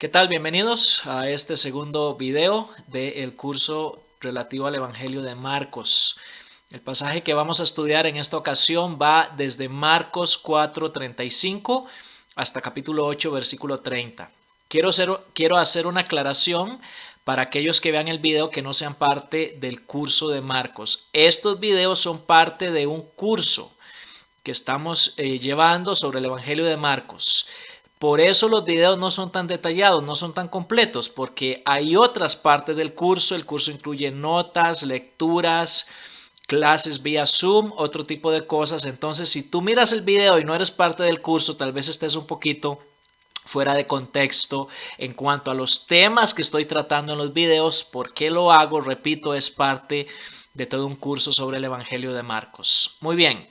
¿Qué tal? Bienvenidos a este segundo video del curso relativo al Evangelio de Marcos. El pasaje que vamos a estudiar en esta ocasión va desde Marcos 4:35 hasta capítulo 8, versículo 30. Quiero hacer una aclaración para aquellos que vean el video que no sean parte del curso de Marcos. Estos videos son parte de un curso que estamos llevando sobre el Evangelio de Marcos. Por eso los videos no son tan detallados, no son tan completos, porque hay otras partes del curso. El curso incluye notas, lecturas, clases vía Zoom, otro tipo de cosas. Entonces, si tú miras el video y no eres parte del curso, tal vez estés un poquito fuera de contexto en cuanto a los temas que estoy tratando en los videos. ¿Por qué lo hago? Repito, es parte de todo un curso sobre el Evangelio de Marcos. Muy bien.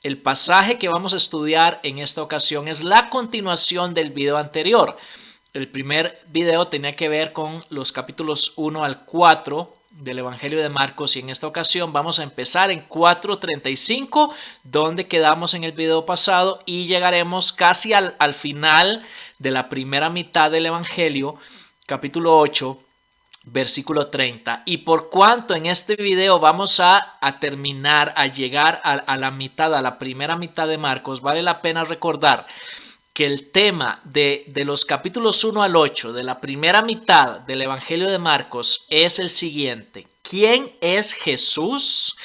El pasaje que vamos a estudiar en esta ocasión es la continuación del video anterior. El primer video tenía que ver con los capítulos 1 al 4 del Evangelio de Marcos y en esta ocasión vamos a empezar en 4:35, donde quedamos en el video pasado, y llegaremos casi al final de la primera mitad del Evangelio, capítulo 8. Versículo 30. Y por cuanto en este video vamos a terminar, a llegar a la mitad, a la primera mitad de Marcos, vale la pena recordar que el tema de los capítulos 1 al 8 de la primera mitad del Evangelio de Marcos es el siguiente: ¿quién es Jesús?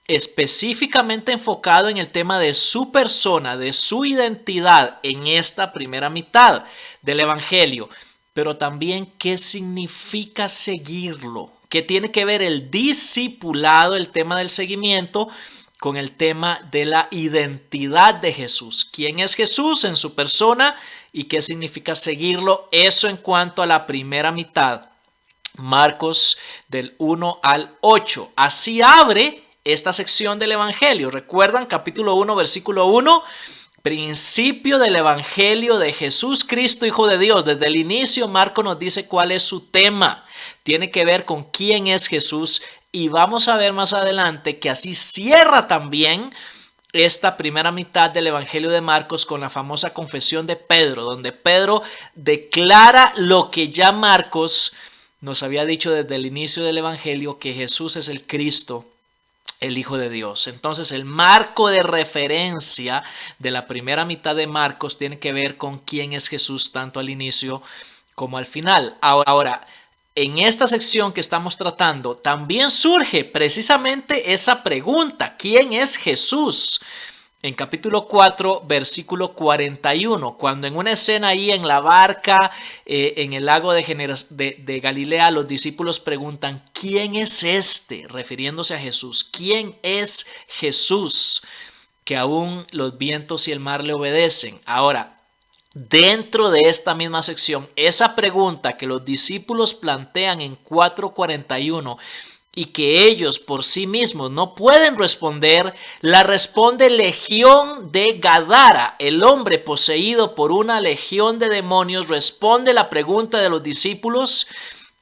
Específicamente enfocado en el tema de su persona, de su identidad en esta primera mitad del Evangelio. Pero también qué significa seguirlo, qué tiene que ver el discipulado, el tema del seguimiento, con el tema de la identidad de Jesús. ¿Quién es Jesús en su persona y qué significa seguirlo? Eso en cuanto a la primera mitad, Marcos del 1 al 8. Así abre esta sección del Evangelio. ¿Recuerdan? Capítulo 1, versículo 1. Principio del Evangelio de Jesús Cristo, Hijo de Dios. Desde el inicio, Marco nos dice cuál es su tema. Tiene que ver con quién es Jesús, y vamos a ver más adelante que así cierra también esta primera mitad del Evangelio de Marcos con la famosa confesión de Pedro, donde Pedro declara lo que ya Marcos nos había dicho desde el inicio del Evangelio, que Jesús es el Cristo, el Hijo de Dios. Entonces, el marco de referencia de la primera mitad de Marcos tiene que ver con quién es Jesús, tanto al inicio como al final. Ahora, en esta sección que estamos tratando, también surge precisamente esa pregunta: ¿quién es Jesús? En capítulo 4, versículo 41, cuando en una escena ahí en la barca, en el lago de Galilea, los discípulos preguntan: ¿quién es este? Refiriéndose a Jesús. ¿Quién es Jesús? Que aún los vientos y el mar le obedecen. Ahora, dentro de esta misma sección, esa pregunta que los discípulos plantean en 4:41 y que ellos por sí mismos no pueden responder, la responde Legión de Gadara. El hombre poseído por una legión de demonios responde la pregunta de los discípulos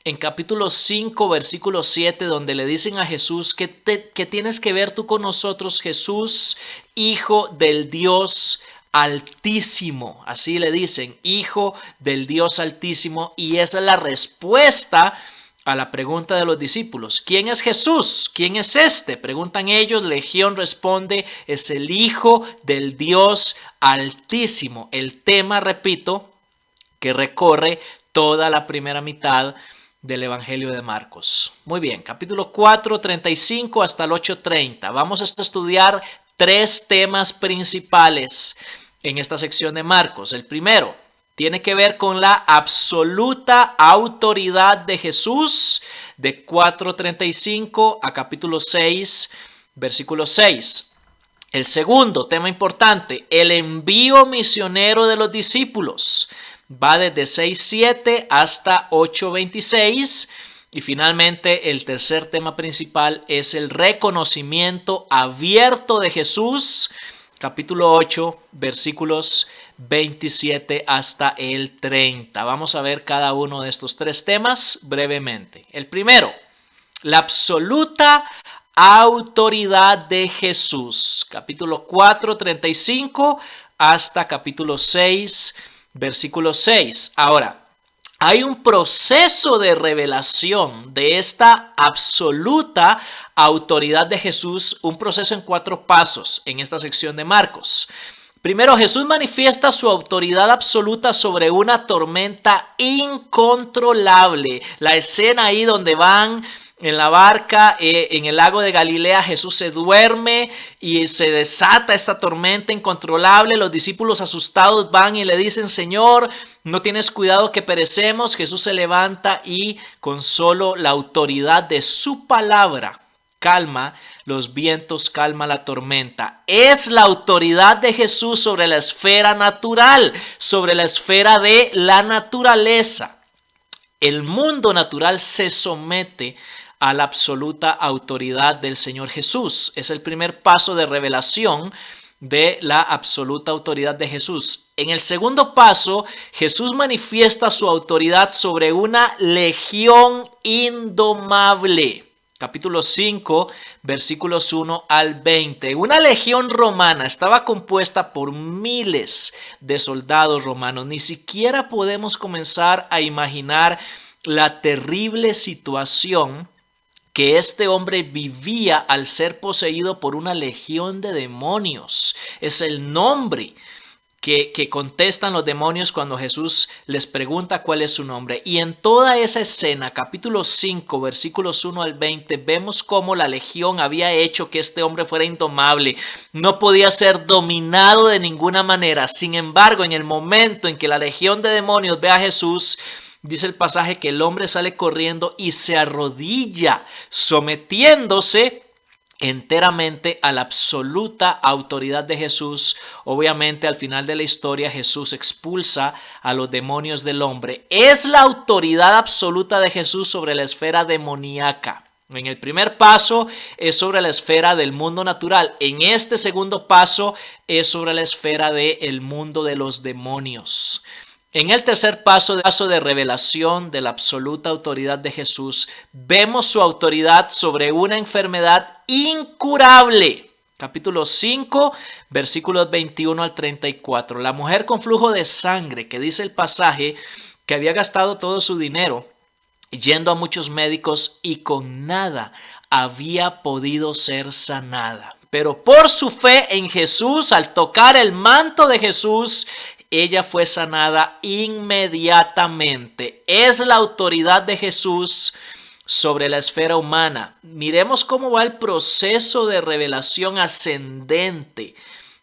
en capítulo 5, versículo 7, donde le dicen a Jesús: ¿qué tienes que ver tú con nosotros, Jesús, Hijo del Dios Altísimo? Así le dicen, Hijo del Dios Altísimo, y esa es la respuesta a la pregunta de los discípulos. ¿Quién es Jesús? ¿Quién es este? Preguntan ellos. Legión responde: es el Hijo del Dios Altísimo. El tema, repito, que recorre toda la primera mitad del Evangelio de Marcos. Muy bien, capítulo 4:35 hasta el 8:30. Vamos a estudiar tres temas principales en esta sección de Marcos. El primero tiene que ver con la absoluta autoridad de Jesús, de 4:35 a capítulo 6, versículo 6. El segundo tema importante: el envío misionero de los discípulos. Va desde 6:7 hasta 8:26. Y finalmente, el tercer tema principal es el reconocimiento abierto de Jesús, capítulo 8, versículos 27 hasta el 30. Vamos a ver cada uno de estos tres temas brevemente. El primero: la absoluta autoridad de Jesús. Capítulo 4:35 hasta capítulo 6, versículo 6. Ahora, hay un proceso de revelación de esta absoluta autoridad de Jesús, un proceso en 4 pasos en esta sección de Marcos. Primero, Jesús manifiesta su autoridad absoluta sobre una tormenta incontrolable. La escena ahí donde van en la barca en el lago de Galilea, Jesús se duerme y se desata esta tormenta incontrolable. Los discípulos asustados van y le dicen: Señor, ¿no tienes cuidado que perecemos? Jesús se levanta y con solo la autoridad de su palabra calma los vientos, calma la tormenta. Es la autoridad de Jesús sobre la esfera natural, sobre la esfera de la naturaleza. El mundo natural se somete a la absoluta autoridad del Señor Jesús. Es el primer paso de revelación de la absoluta autoridad de Jesús. En el segundo paso, Jesús manifiesta su autoridad sobre una legión indomable. Capítulo 5, versículos 1 al 20. Una legión romana estaba compuesta por miles de soldados romanos. Ni siquiera podemos comenzar a imaginar la terrible situación que este hombre vivía al ser poseído por una legión de demonios. Es el nombre que contestan los demonios cuando Jesús les pregunta cuál es su nombre. Y en toda esa escena, capítulo 5, versículos 1 al 20, vemos cómo la legión había hecho que este hombre fuera indomable. No podía ser dominado de ninguna manera. Sin embargo, en el momento en que la legión de demonios ve a Jesús, dice el pasaje que el hombre sale corriendo y se arrodilla, sometiéndose enteramente a la absoluta autoridad de Jesús. Obviamente, al final de la historia, Jesús expulsa a los demonios del hombre. Es la autoridad absoluta de Jesús sobre la esfera demoníaca. En el primer paso es sobre la esfera del mundo natural. En este segundo paso es sobre la esfera del mundo de los demonios. En el tercer paso de revelación de la absoluta autoridad de Jesús, vemos su autoridad sobre una enfermedad incurable. Capítulo 5, versículos 21 al 34. La mujer con flujo de sangre, que dice el pasaje que había gastado todo su dinero yendo a muchos médicos y con nada había podido ser sanada. Pero por su fe en Jesús, al tocar el manto de Jesús, ella fue sanada inmediatamente. Es la autoridad de Jesús sobre la esfera humana. Miremos cómo va el proceso de revelación ascendente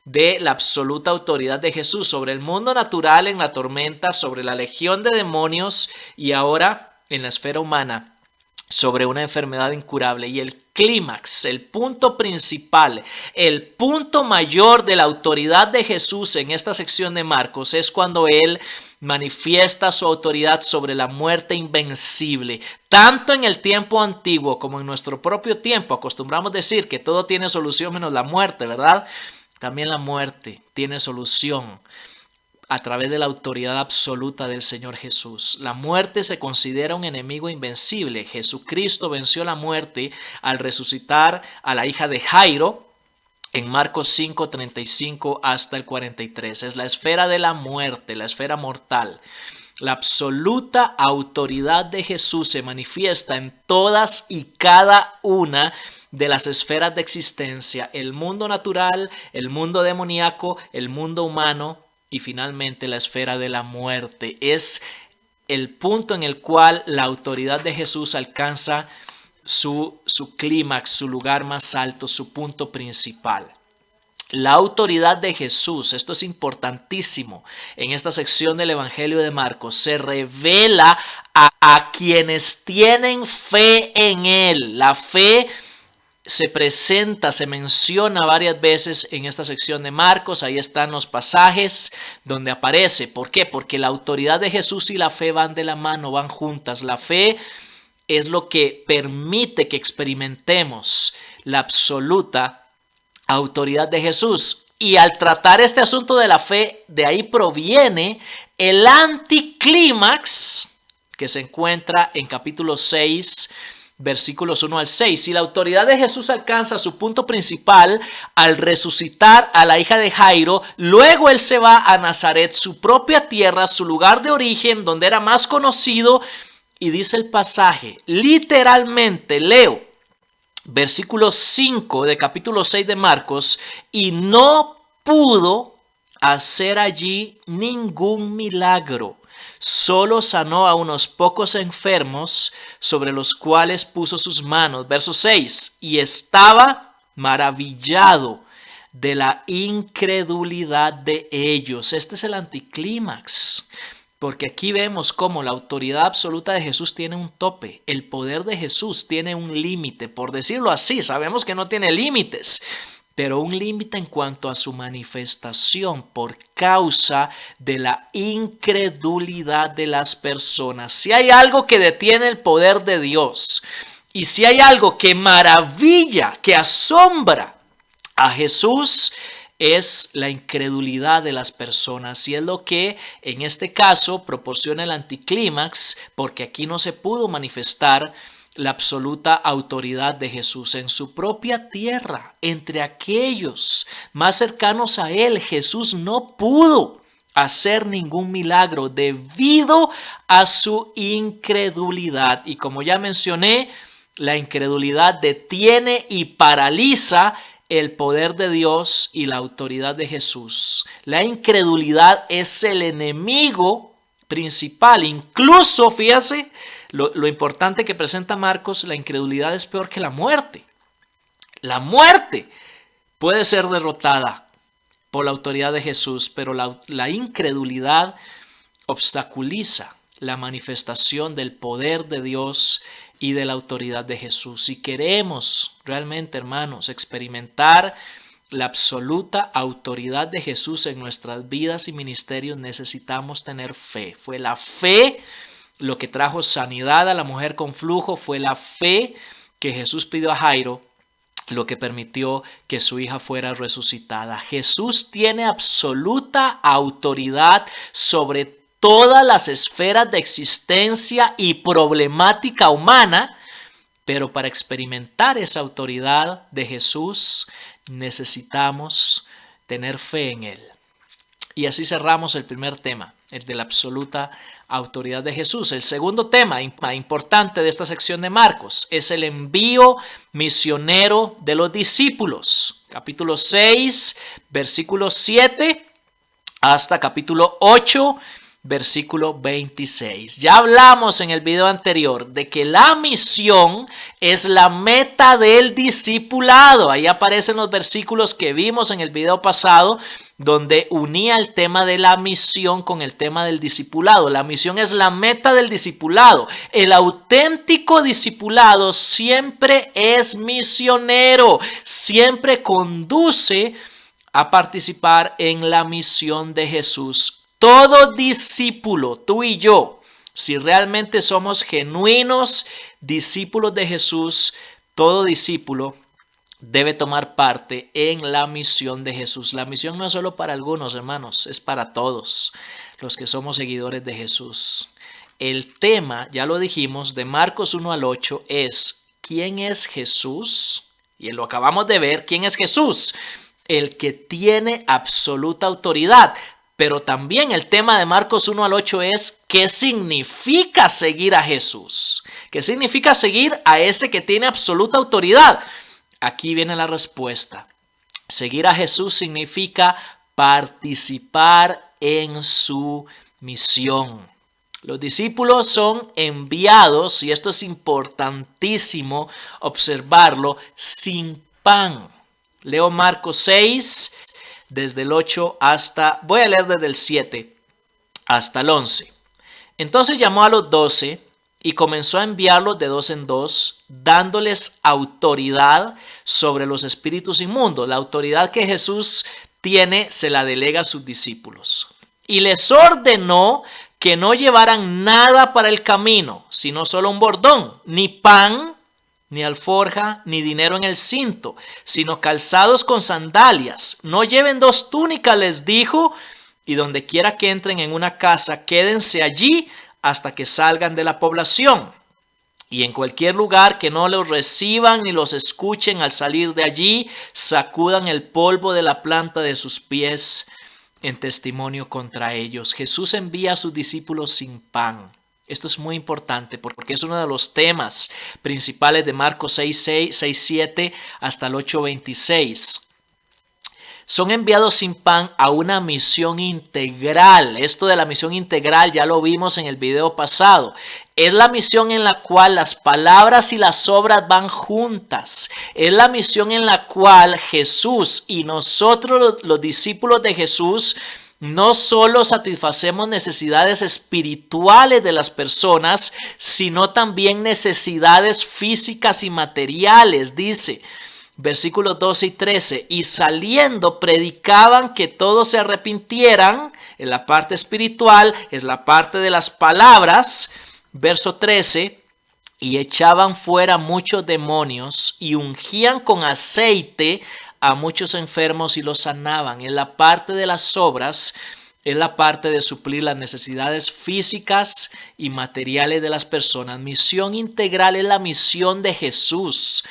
de la absoluta autoridad de Jesús sobre el mundo natural en la tormenta, sobre la legión de demonios y ahora en la esfera humana sobre una enfermedad incurable. Y el clímax, el punto principal, el punto mayor de la autoridad de Jesús en esta sección de Marcos es cuando Él manifiesta su autoridad sobre la muerte invencible. Tanto en el tiempo antiguo como en nuestro propio tiempo acostumbramos decir que todo tiene solución menos la muerte, ¿verdad? También la muerte tiene solución a través de la autoridad absoluta del Señor Jesús. La muerte se considera un enemigo invencible. Jesucristo venció la muerte al resucitar a la hija de Jairo en Marcos 5, 35 hasta el 43. Es la esfera de la muerte, la esfera mortal. La absoluta autoridad de Jesús se manifiesta en todas y cada una de las esferas de existencia. El mundo natural, el mundo demoníaco, el mundo humano, y finalmente la esfera de la muerte. Es el punto en el cual la autoridad de Jesús alcanza su clímax, su lugar más alto, su punto principal. La autoridad de Jesús, esto es importantísimo, en esta sección del Evangelio de Marcos, se revela a quienes tienen fe en Él. La fe se presenta, se menciona varias veces en esta sección de Marcos. Ahí están los pasajes donde aparece. ¿Por qué? Porque la autoridad de Jesús y la fe van de la mano, van juntas. La fe es lo que permite que experimentemos la absoluta autoridad de Jesús. Y al tratar este asunto de la fe, de ahí proviene el anticlímax que se encuentra en capítulo 6 versículos 1 al 6. Si la autoridad de Jesús alcanza su punto principal al resucitar a la hija de Jairo, luego él se va a Nazaret, su propia tierra, su lugar de origen, donde era más conocido, y dice el pasaje, literalmente, leo, versículo 5 de capítulo 6 de Marcos, y no pudo hacer allí ningún milagro. Solo sanó a unos pocos enfermos sobre los cuales puso sus manos. Verso 6. Y estaba maravillado de la incredulidad de ellos. Este es el anticlímax. Porque aquí vemos cómo la autoridad absoluta de Jesús tiene un tope. El poder de Jesús tiene un límite. Por decirlo así, sabemos que no tiene límites, pero un límite en cuanto a su manifestación por causa de la incredulidad de las personas. Si hay algo que detiene el poder de Dios y si hay algo que maravilla, que asombra a Jesús, es la incredulidad de las personas, y es lo que en este caso proporciona el anticlímax, porque aquí no se pudo manifestar la absoluta autoridad de Jesús en su propia tierra. Entre aquellos más cercanos a él, Jesús no pudo hacer ningún milagro debido a su incredulidad. Y como ya mencioné, la incredulidad detiene y paraliza el poder de Dios y la autoridad de Jesús. La incredulidad es el enemigo principal. Incluso, fíjense, lo importante que presenta Marcos, la incredulidad es peor que la muerte. La muerte puede ser derrotada por la autoridad de Jesús, pero la incredulidad obstaculiza la manifestación del poder de Dios y de la autoridad de Jesús. Si queremos realmente, hermanos, experimentar la absoluta autoridad de Jesús en nuestras vidas y ministerios, necesitamos tener fe. Fue la fe lo que trajo sanidad a la mujer con flujo, fue la fe que Jesús pidió a Jairo, lo que permitió que su hija fuera resucitada. Jesús tiene absoluta autoridad sobre todas las esferas de existencia y problemática humana, pero para experimentar esa autoridad de Jesús necesitamos tener fe en Él. Y así cerramos el primer tema, el de la absoluta autoridad de Jesús. El segundo tema importante de esta sección de Marcos es el envío misionero de los discípulos. Capítulo 6, versículo 7 hasta capítulo 8, versículo 26. Ya hablamos en el video anterior de que la misión es la meta del discipulado. Ahí aparecen los versículos que vimos en el video pasado, donde unía el tema de la misión con el tema del discipulado. La misión es la meta del discipulado. El auténtico discipulado siempre es misionero, siempre conduce a participar en la misión de Jesús. Todo discípulo, tú y yo, si realmente somos genuinos discípulos de Jesús, todo discípulo debe tomar parte en la misión de Jesús. La misión no es solo para algunos, hermanos, es para todos los que somos seguidores de Jesús. El tema, ya lo dijimos, de Marcos 1 al 8 es ¿quién es Jesús? Y lo acabamos de ver, ¿quién es Jesús? El que tiene absoluta autoridad. Pero también el tema de Marcos 1 al 8 es ¿qué significa seguir a Jesús? ¿Qué significa seguir a ese que tiene absoluta autoridad? Aquí viene la respuesta. Seguir a Jesús significa participar en su misión. Los discípulos son enviados, y esto es importantísimo observarlo, sin pan. Leo Marcos 6, desde el 8 hasta, voy a leer desde el 7 hasta el 11. Entonces llamó a los 12 y comenzó a enviarlos de dos en dos, dándoles autoridad sobre los espíritus inmundos. La autoridad que Jesús tiene se la delega a sus discípulos. Y les ordenó que no llevaran nada para el camino, sino solo un bordón, ni pan, ni alforja, ni dinero en el cinto, sino calzados con sandalias. No lleven dos túnicas, les dijo, y donde quiera que entren en una casa, quédense allí hasta que salgan de la población. Y en cualquier lugar que no los reciban ni los escuchen al salir de allí, sacudan el polvo de la planta de sus pies en testimonio contra ellos. Jesús envía a sus discípulos sin pan. Esto es muy importante porque es uno de los temas principales de Marcos 6:7 hasta el 8:26. Son enviados sin pan a una misión integral. Esto de la misión integral ya lo vimos en el video pasado. Es la misión en la cual las palabras y las obras van juntas. Es la misión en la cual Jesús y nosotros, los discípulos de Jesús, no solo satisfacemos necesidades espirituales de las personas, sino también necesidades físicas y materiales, dice. Versículos 12 y 13, y saliendo predicaban que todos se arrepintieran. En la parte espiritual es la parte de las palabras. Verso 13, y echaban fuera muchos demonios y ungían con aceite a muchos enfermos y los sanaban. En la parte de las obras es la parte de suplir las necesidades físicas y materiales de las personas. Misión integral es la misión de Jesús.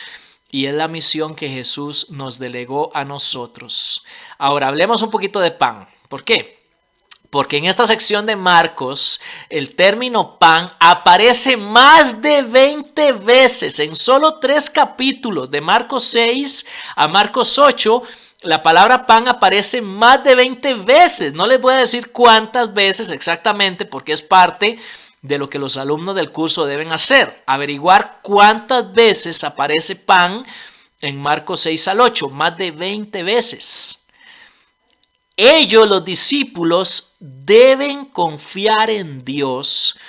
Y es la misión que Jesús nos delegó a nosotros. Ahora, hablemos un poquito de pan. ¿Por qué? Porque en esta sección de Marcos, el término pan aparece más de 20 veces en solo 3 capítulos, de Marcos 6 a Marcos 8. La palabra pan aparece más de 20 veces. No les voy a decir cuántas veces exactamente porque es parte de lo que los alumnos del curso deben hacer. Averiguar cuántas veces aparece pan en Marcos 6 al 8. Más de 20 veces. Ellos, los discípulos, deben confiar en Dios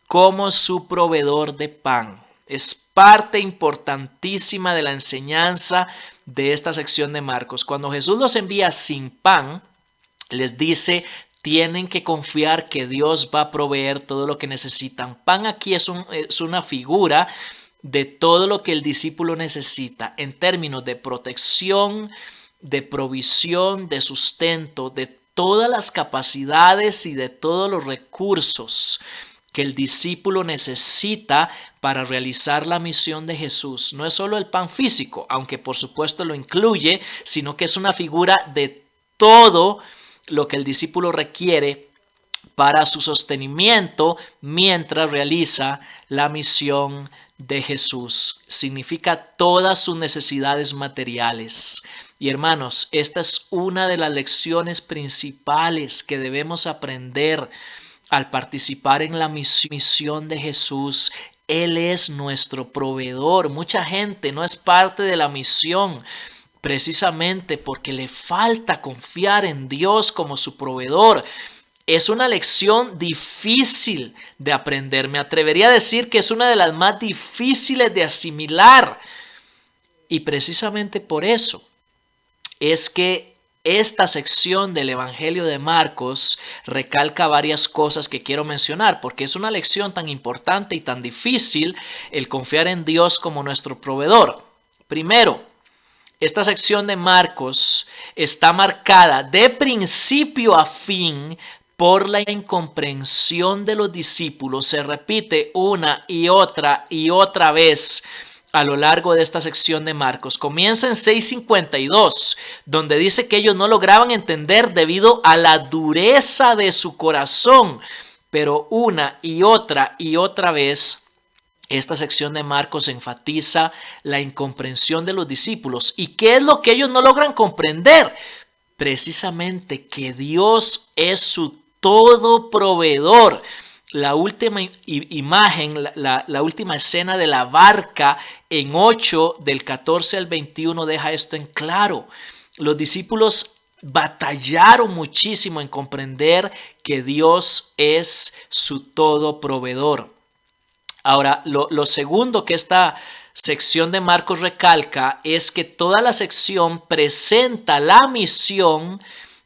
como su proveedor de pan. Es parte importantísima de la enseñanza de esta sección de Marcos. Cuando Jesús los envía sin pan, les dice: tienen que confiar que Dios va a proveer todo lo que necesitan. Pan aquí es una figura de todo lo que el discípulo necesita en términos de protección, de provisión, de sustento, de todas las capacidades y de todos los recursos que el discípulo necesita para realizar la misión de Jesús. No es solo el pan físico, aunque por supuesto lo incluye, sino que es una figura de todo lo que el discípulo requiere para su sostenimiento mientras realiza la misión de Jesús. Significa todas sus necesidades materiales. Y hermanos, esta es una de las lecciones principales que debemos aprender al participar en la misión de Jesús. Él es nuestro proveedor. Mucha gente no es parte de la misión precisamente porque le falta confiar en Dios como su proveedor. Es una lección difícil de aprender. Me atrevería a decir que es una de las más difíciles de asimilar. Y precisamente por eso es que esta sección del Evangelio de Marcos recalca varias cosas que quiero mencionar, porque es una lección tan importante y tan difícil el confiar en Dios como nuestro proveedor. Primero, esta sección de Marcos está marcada de principio a fin por la incomprensión de los discípulos. Se repite una y otra vez a lo largo de esta sección de Marcos. Comienza en 6:52, donde dice que ellos no lograban entender debido a la dureza de su corazón. Pero una y otra vez esta sección de Marcos enfatiza la incomprensión de los discípulos. ¿Y qué es lo que ellos no logran comprender? Precisamente que Dios es su todo proveedor. La última imagen, la última escena de la barca en 8 del 14 al 21 deja esto en claro. Los discípulos batallaron muchísimo en comprender que Dios es su todo proveedor. Ahora, lo segundo que esta sección de Marcos recalca es que toda la sección presenta la misión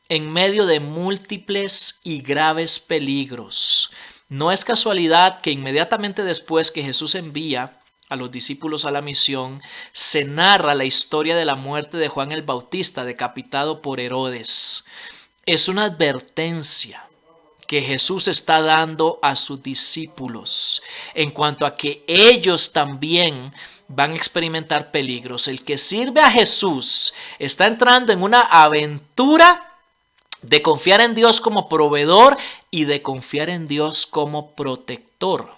en medio de múltiples y graves peligros. No es casualidad que inmediatamente después que Jesús envía a los discípulos a la misión, se narra la historia de la muerte de Juan el Bautista, decapitado por Herodes. Es una advertencia que Jesús está dando a sus discípulos, en cuanto a que ellos también van a experimentar peligros. El que sirve a Jesús está entrando en una aventura de confiar en Dios como proveedor y de confiar en Dios como protector,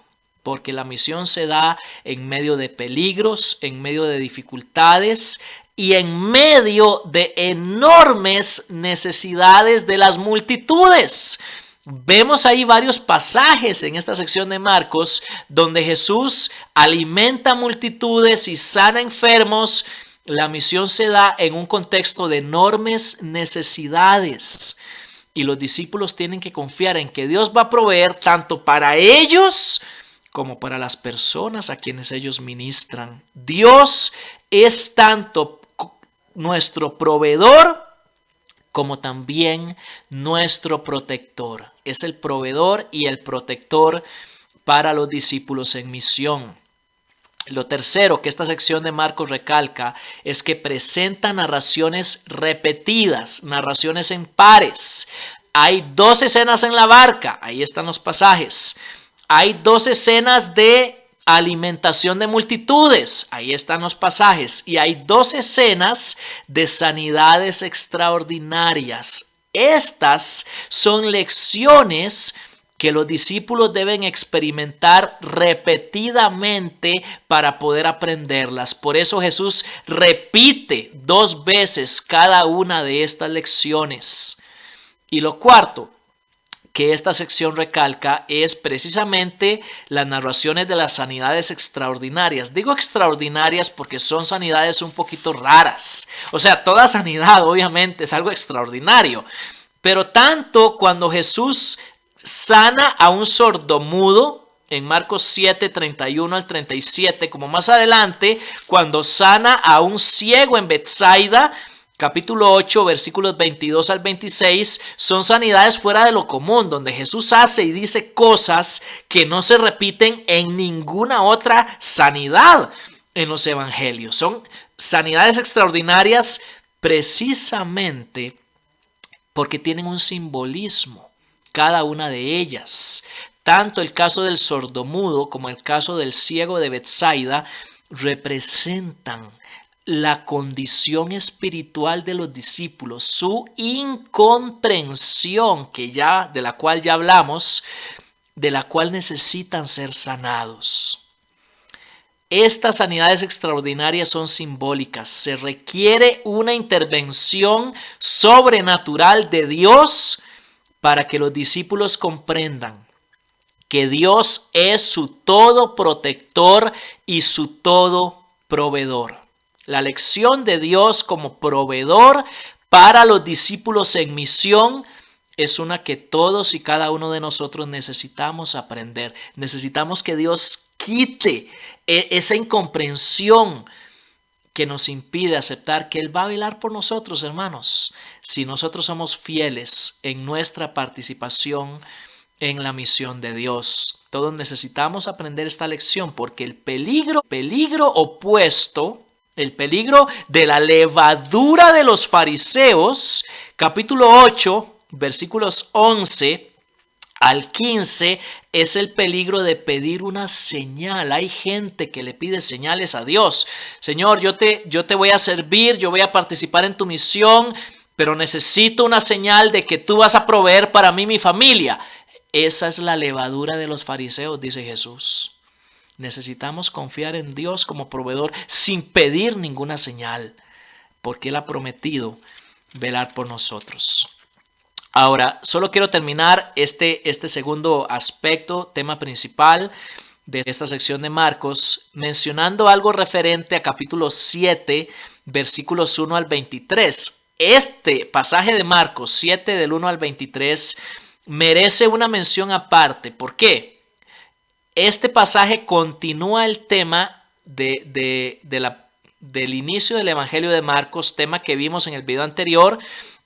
porque la misión se da en medio de peligros, en medio de dificultades y en medio de enormes necesidades de las multitudes. Vemos ahí varios pasajes en esta sección de Marcos donde Jesús alimenta multitudes y sana enfermos. La misión se da en un contexto de enormes necesidades y los discípulos tienen que confiar en que Dios va a proveer tanto para ellos como para las personas a quienes ellos ministran. Dios es tanto nuestro proveedor como también nuestro protector. Es el proveedor y el protector para los discípulos en misión. Lo tercero que esta sección de Marcos recalca es que presenta narraciones repetidas, narraciones en pares. Hay 2 escenas en la barca, ahí están los pasajes. Hay 2 escenas de alimentación de multitudes, ahí están los pasajes. Y hay 2 escenas de sanidades extraordinarias. Estas son lecciones que los discípulos deben experimentar repetidamente para poder aprenderlas. Por eso Jesús repite 2 veces cada una de estas lecciones. Y lo cuarto que esta sección recalca es precisamente las narraciones de las sanidades extraordinarias. Digo extraordinarias porque son sanidades un poquito raras. O sea, toda sanidad obviamente es algo extraordinario. Pero tanto cuando Jesús sana a un sordomudo en Marcos 7, 31 al 37, como más adelante cuando sana a un ciego en Betsaida, capítulo 8, versículos 22 al 26, son sanidades fuera de lo común, donde Jesús hace y dice cosas que no se repiten en ninguna otra sanidad en los evangelios. Son sanidades extraordinarias precisamente porque tienen un simbolismo, cada una de ellas. Tanto el caso del sordomudo como el caso del ciego de Betsaida representan la condición espiritual de los discípulos, su incomprensión de la cual ya hablamos, de la cual necesitan ser sanados. Estas sanidades extraordinarias son simbólicas. Se requiere una intervención sobrenatural de Dios para que los discípulos comprendan que Dios es su todo protector y su todo proveedor. La lección de Dios como proveedor para los discípulos en misión es una que todos y cada uno de nosotros necesitamos aprender. Necesitamos que Dios quite esa incomprensión que nos impide aceptar que Él va a velar por nosotros, hermanos, si nosotros somos fieles en nuestra participación en la misión de Dios. Todos necesitamos aprender esta lección porque el peligro opuesto, el peligro de la levadura de los fariseos, capítulo 8, versículos 11 al 15, es el peligro de pedir una señal. Hay gente que le pide señales a Dios. Señor, yo te voy a servir, yo voy a participar en tu misión, pero necesito una señal de que tú vas a proveer para mí y mi familia. Esa es la levadura de los fariseos, dice Jesús. Necesitamos confiar en Dios como proveedor sin pedir ninguna señal, porque Él ha prometido velar por nosotros. Ahora, solo quiero terminar este segundo aspecto, tema principal de esta sección de Marcos, mencionando algo referente a capítulo 7, versículos 1 al 23. Este pasaje de Marcos 7, del 1 al 23, merece una mención aparte. ¿Por qué? Este pasaje continúa el tema del inicio del Evangelio de Marcos, tema que vimos en el video anterior,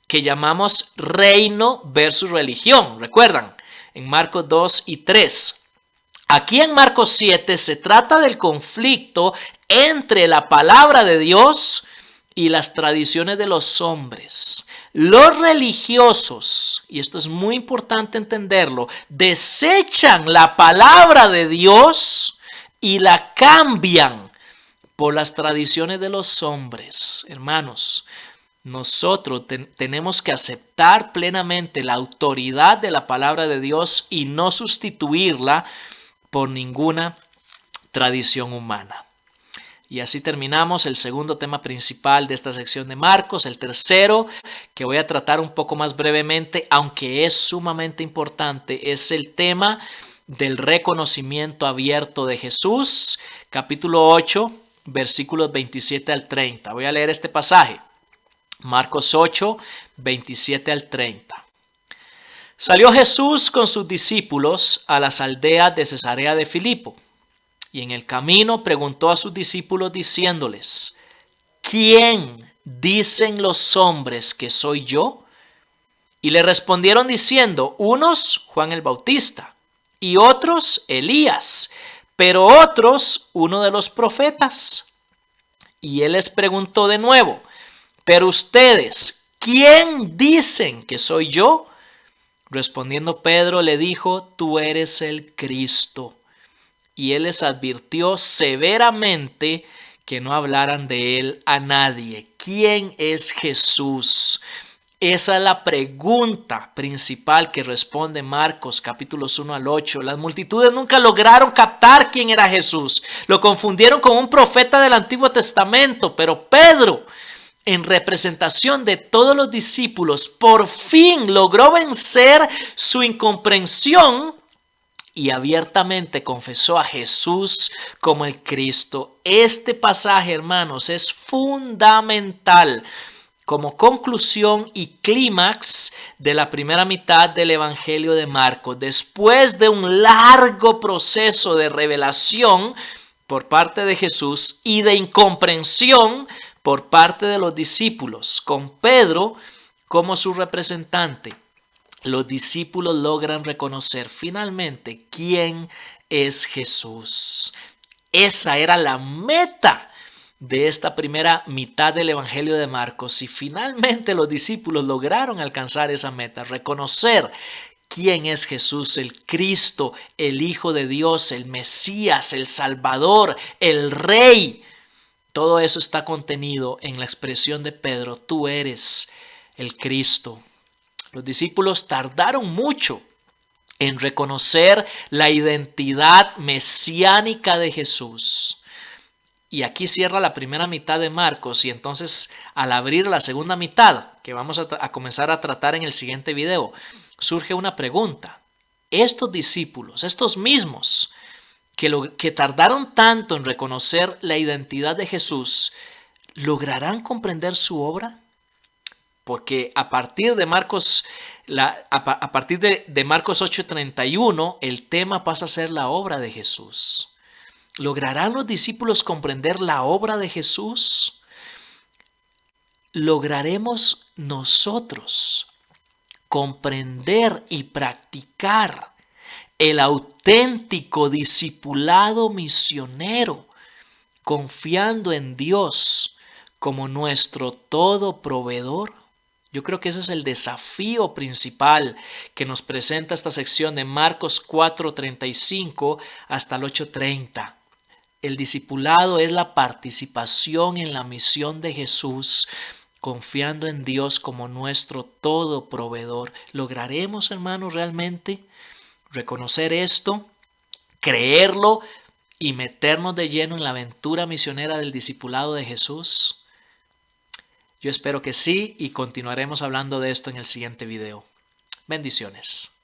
que llamamos reino versus religión. ¿Recuerdan? En Marcos 2 y 3. Aquí en Marcos 7 se trata del conflicto entre la palabra de Dios y las tradiciones de los hombres. Los religiosos, y esto es muy importante entenderlo, desechan la palabra de Dios y la cambian por las tradiciones de los hombres. Hermanos, nosotros tenemos que aceptar plenamente la autoridad de la palabra de Dios y no sustituirla por ninguna tradición humana. Y así terminamos el segundo tema principal de esta sección de Marcos. El tercero, que voy a tratar un poco más brevemente, aunque es sumamente importante, es el tema del reconocimiento abierto de Jesús, capítulo 8, versículos 27 al 30. Voy a leer este pasaje. Marcos 8, 27 al 30. Salió Jesús con sus discípulos a las aldeas de Cesarea de Filipo. Y en el camino preguntó a sus discípulos diciéndoles: ¿quién dicen los hombres que soy yo? Y le respondieron diciendo: unos Juan el Bautista, y otros Elías, pero otros uno de los profetas. Y él les preguntó de nuevo: pero ustedes, ¿quién dicen que soy yo? Respondiendo Pedro le dijo: tú eres el Cristo. Y él les advirtió severamente que no hablaran de él a nadie. ¿Quién es Jesús? Esa es la pregunta principal que responde Marcos capítulos 1 al 8. Las multitudes nunca lograron captar quién era Jesús. Lo confundieron con un profeta del Antiguo Testamento, pero Pedro, en representación de todos los discípulos, por fin logró vencer su incomprensión y abiertamente confesó a Jesús como el Cristo. Este pasaje, hermanos, es fundamental como conclusión y clímax de la primera mitad del Evangelio de Marcos. Después de un largo proceso de revelación por parte de Jesús y de incomprensión por parte de los discípulos, con Pedro como su representante, los discípulos logran reconocer finalmente quién es Jesús. Esa era la meta de esta primera mitad del Evangelio de Marcos, y finalmente los discípulos lograron alcanzar esa meta, reconocer quién es Jesús, el Cristo, el Hijo de Dios, el Mesías, el Salvador, el Rey. Todo eso está contenido en la expresión de Pedro: tú eres el Cristo. Los discípulos tardaron mucho en reconocer la identidad mesiánica de Jesús. Y aquí cierra la primera mitad de Marcos, y entonces al abrir la segunda mitad, que vamos a comenzar a tratar en el siguiente video, surge una pregunta. Estos discípulos, estos mismos que tardaron tanto en reconocer la identidad de Jesús, ¿lograrán comprender su obra? Porque a partir de Marcos, de Marcos 8:31, el tema pasa a ser la obra de Jesús. ¿Lograrán los discípulos comprender la obra de Jesús? ¿Lograremos nosotros comprender y practicar el auténtico discipulado misionero, confiando en Dios como nuestro todo proveedor? Yo creo que ese es el desafío principal que nos presenta esta sección de Marcos 4:35 hasta el 8:30. El discipulado es la participación en la misión de Jesús, confiando en Dios como nuestro todo proveedor. ¿Lograremos, hermanos, realmente reconocer esto, creerlo y meternos de lleno en la aventura misionera del discipulado de Jesús? Yo espero que sí, y continuaremos hablando de esto en el siguiente video. Bendiciones.